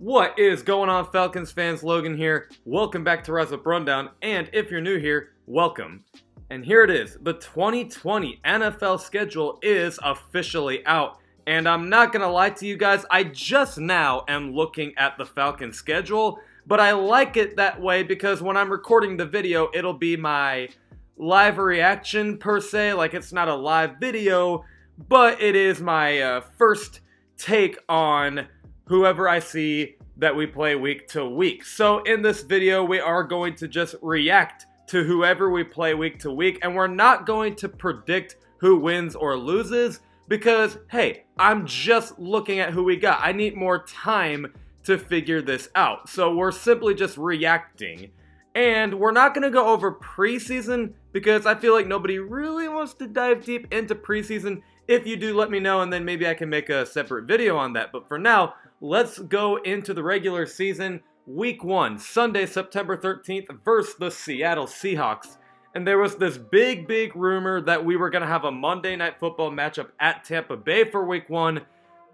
What is going on, Falcons fans? Logan here. Welcome back to Rise Up Rundown, and if you're new here, welcome. And here it is. The 2020 NFL schedule is officially out. And I'm not going to lie to you guys, I just now am looking at the Falcons schedule, but I like it that way because when I'm recording the video, it'll be my live reaction per se. Like, it's not a live video, but it is my first take on whoever I see that we play week to week. So in this video, we are going to just react to whoever we play week to week, and we're not going to predict who wins or loses because, hey, I'm just looking at who we got. I need more time to figure this out. So we're simply just reacting. And we're not going to go over preseason because I feel like nobody really wants to dive deep into preseason. If you do, let me know, and then maybe I can make a separate video on that. But for now, let's go into the regular season. Week 1, Sunday, September 13th versus the Seattle Seahawks. And there was this big rumor that we were going to have a Monday Night Football matchup at Tampa Bay for week 1.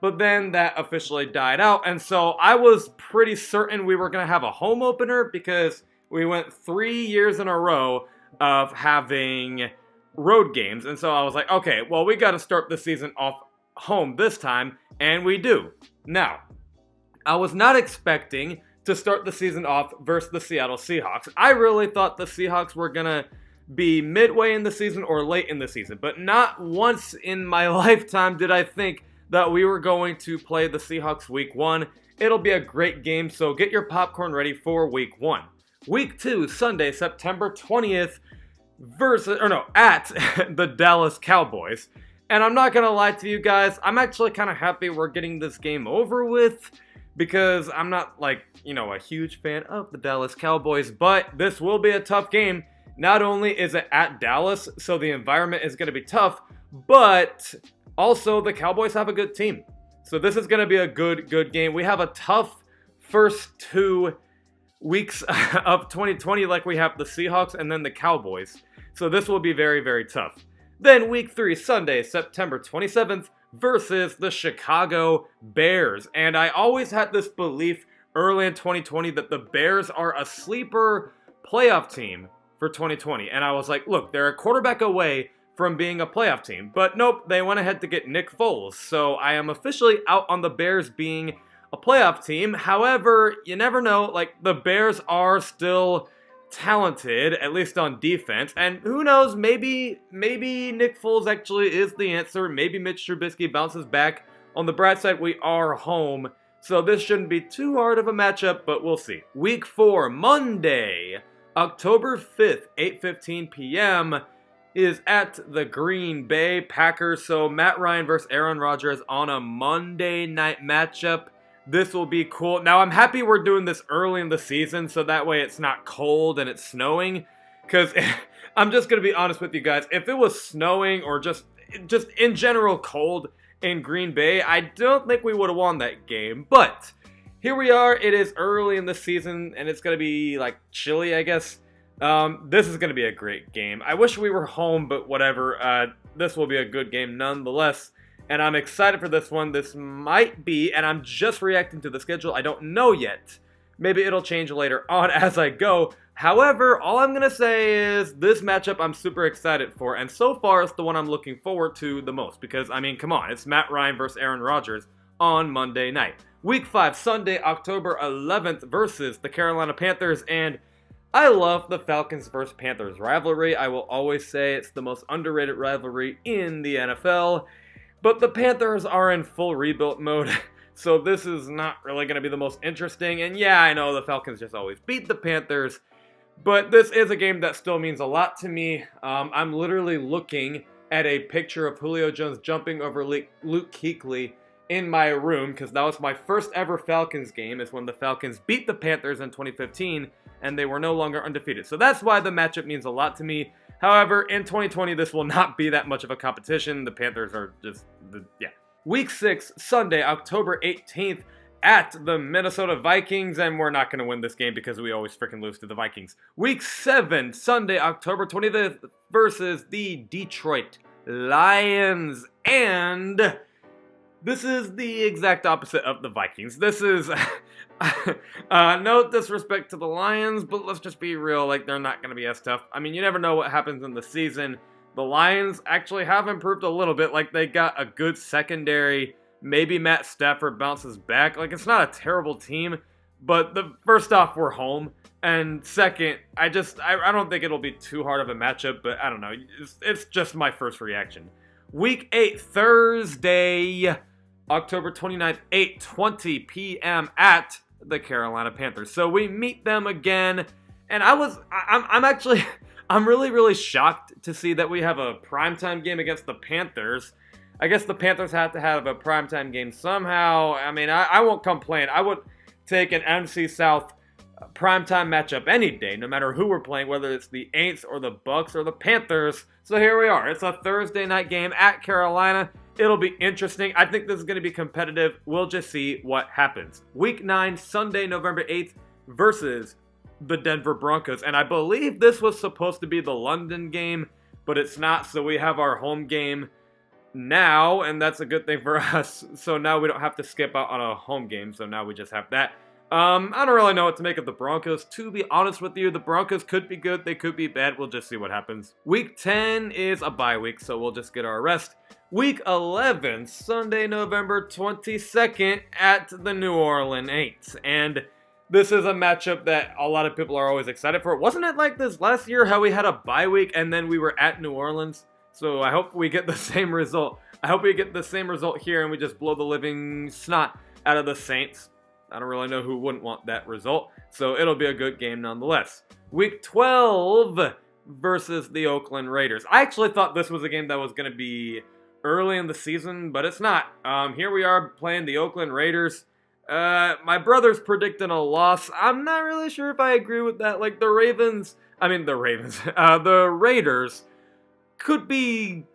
But then that officially died out. And so I was pretty certain we were going to have a home opener because we went 3 years in a row of having road games. And so I was like, okay, well, we got to start the season off home this time. And we do. Now, I was not expecting to start the season off versus the Seattle Seahawks. I really thought the Seahawks were going to be midway in the season or late in the season. But not once in my lifetime did I think that we were going to play the Seahawks week 1. It'll be a great game, so get your popcorn ready for week 1. Week 2, Sunday, September 20th, at the Dallas Cowboys. And I'm not going to lie to you guys, I'm actually kind of happy we're getting this game over with because I'm not, a huge fan of the Dallas Cowboys, but this will be a tough game. Not only is it at Dallas, so the environment is going to be tough, but also the Cowboys have a good team. So this is going to be a good game. We have a tough first 2 weeks of 2020, like we have the Seahawks and then the Cowboys. So this will be very tough. Then week 3, Sunday, September 27th versus the Chicago Bears. And I always had this belief early in 2020 that the Bears are a sleeper playoff team for 2020. And I was like, look, they're a quarterback away from being a playoff team. But nope, they went ahead to get Nick Foles. So I am officially out on the Bears being a playoff team. However, you never know, the Bears are still talented, at least on defense, and who knows, maybe Nick Foles actually is the answer. Maybe Mitch Trubisky bounces back. On the bright side, we are home, so this shouldn't be too hard of a matchup, but we'll see. Week 4, Monday, October 5th, 8:15 p.m. is at the Green Bay Packers. So Matt Ryan versus Aaron Rodgers on a Monday night matchup. This will be cool. Now, I'm happy we're doing this early in the season, so that way it's not cold and it's snowing. Because I'm just going to be honest with you guys. If it was snowing or just in general cold in Green Bay, I don't think we would have won that game. But here we are. It is early in the season, and it's going to be, chilly, I guess. This is going to be a great game. I wish we were home, but whatever. This will be a good game nonetheless. And I'm excited for this one. This might be, and I'm just reacting to the schedule. I don't know yet. Maybe it'll change later on as I go. However, all I'm going to say is this matchup I'm super excited for. And so far, it's the one I'm looking forward to the most. Because, come on. It's Matt Ryan versus Aaron Rodgers on Monday night. Week 5, Sunday, October 11th versus the Carolina Panthers. And I love the Falcons versus Panthers rivalry. I will always say it's the most underrated rivalry in the NFL. But the Panthers are in full rebuild mode, so this is not really going to be the most interesting. And yeah, I know the Falcons just always beat the Panthers, but this is a game that still means a lot to me. I'm literally looking at a picture of Julio Jones jumping over Luke Kuechly in my room, because that was my first ever Falcons game, is when the Falcons beat the Panthers in 2015, and they were no longer undefeated. So that's why the matchup means a lot to me. However, in 2020, this will not be that much of a competition. The Panthers are just, Week 6, Sunday, October 18th, at the Minnesota Vikings, and we're not going to win this game because we always freaking lose to the Vikings. Week 7, Sunday, October 25th, versus the Detroit Lions, and This is the exact opposite of the Vikings. This is, no disrespect to the Lions, but let's just be real, like, they're not going to be as tough. I mean, you never know what happens in the season. The Lions actually have improved a little bit. Like, they got a good secondary. Maybe Matt Stafford bounces back. Like, it's not a terrible team, but first off, we're home. And second, I don't think it'll be too hard of a matchup, but I don't know. It's just my first reaction. Week 8, Thursday, October 29th, 8:20 p.m. at the Carolina Panthers. So we meet them again, and I'm really, really shocked to see that we have a primetime game against the Panthers. I guess the Panthers have to have a primetime game somehow. I mean, I won't complain. I would take an NFC South primetime matchup any day, no matter who we're playing, whether it's the Aints or the Bucks or the Panthers. So here we are. It's a Thursday night game at Carolina. It'll be interesting. I think this is going to be competitive. We'll just see what happens. Week 9, Sunday, November 8th versus the Denver Broncos. And I believe this was supposed to be the London game, but it's not. So we have our home game now, and that's a good thing for us. So now we don't have to skip out on a home game. So now we just have that. I don't really know what to make of the Broncos. To be honest with you, the Broncos could be good, they could be bad. We'll just see what happens. Week 10 is a bye week, so we'll just get our rest. Week 11, Sunday, November 22nd at the New Orleans Saints. And this is a matchup that a lot of people are always excited for. Wasn't it like this last year, how we had a bye week and then we were at New Orleans? So I hope we get the same result. I hope we get the same result here and we just blow the living snot out of the Saints. I don't really know who wouldn't want that result, so it'll be a good game nonetheless. Week 12 versus the Oakland Raiders. I actually thought this was a game that was going to be early in the season, but it's not. Here we are playing the Oakland Raiders. My brother's predicting a loss. I'm not really sure if I agree with that. Like, the Raiders could be...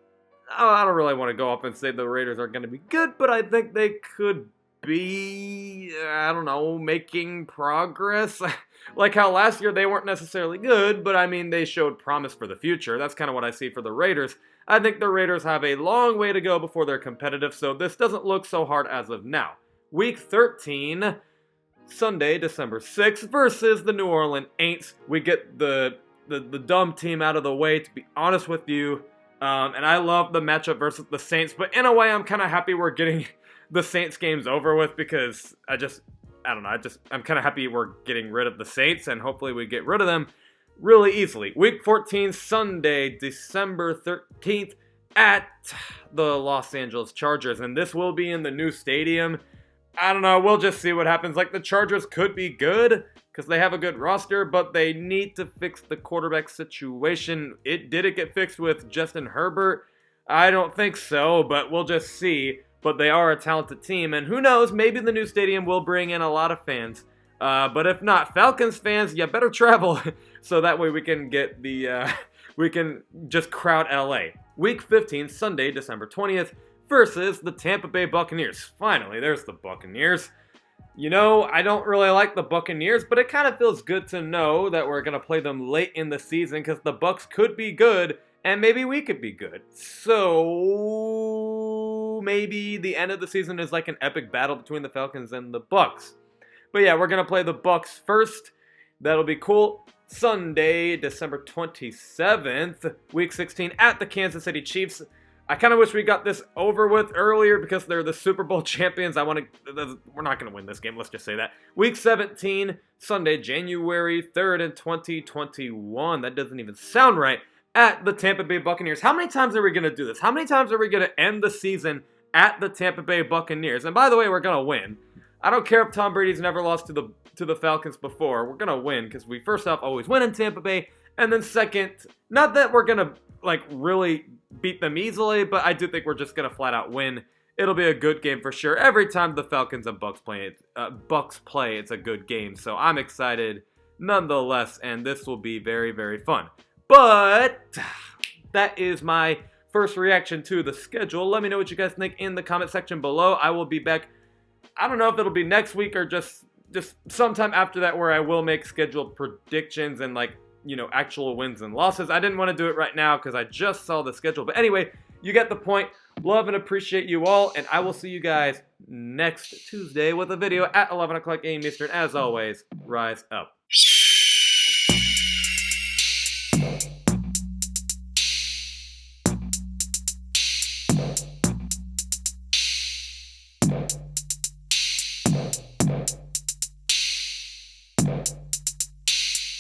I don't really want to go up and say the Raiders are going to be good, but I think they could be, I don't know, making progress. Like how last year they weren't necessarily good, but I mean, they showed promise for the future. That's kind of what I see for the Raiders. I think the Raiders have a long way to go before they're competitive, so this doesn't look so hard as of now. Week 13, Sunday, December 6th, versus the New Orleans Saints. We get the dumb team out of the way, to be honest with you. And I love the matchup versus the Saints, but in a way, I'm kind of happy we're getting the Saints game's over with because I'm kind of happy we're getting rid of the Saints and hopefully we get rid of them really easily. Week 14, Sunday, December 13th at the Los Angeles Chargers, and this will be in the new stadium. I don't know, we'll just see what happens. Like, the Chargers could be good because they have a good roster, but they need to fix the quarterback situation. Did it get fixed with Justin Herbert? I don't think so, but we'll just see. But they are a talented team, and who knows, maybe the new stadium will bring in a lot of fans. But if not, Falcons fans, you better travel, so that way we can get we can just crowd LA. Week 15, Sunday, December 20th, versus the Tampa Bay Buccaneers. Finally, there's the Buccaneers. You know, I don't really like the Buccaneers, but it kind of feels good to know that we're going to play them late in the season, because the Bucs could be good, and maybe we could be good. So maybe the end of the season is like an epic battle between the Falcons and the Bucs. But yeah, we're going to play the Bucs first. That'll be cool. Sunday, December 27th, Week 16 at the Kansas City Chiefs. I kind of wish we got this over with earlier because they're the Super Bowl champions. We're not going to win this game, let's just say that. Week 17, Sunday, January 3rd in 2021. That doesn't even sound right. At the Tampa Bay Buccaneers. How many times are we going to do this? How many times are we going to end the season at the Tampa Bay Buccaneers? And by the way, we're going to win. I don't care if Tom Brady's never lost to the Falcons before. We're going to win because we, first off, always win in Tampa Bay. And then second, not that we're going to, like, really beat them easily, but I do think we're just going to flat out win. It'll be a good game for sure. Every time the Falcons and Bucs play, it's a good game. So I'm excited nonetheless, and this will be very, very fun. But that is my first reaction to the schedule. Let me know what you guys think in the comment section below. I will be back. I don't know if it'll be next week or just sometime after that where I will make scheduled predictions and, like, you know, actual wins and losses. I didn't want to do it right now because I just saw the schedule. But anyway, you get the point. Love and appreciate you all, and I will see you guys next Tuesday with a video at 11 o'clock a.m. Eastern. As always, rise up.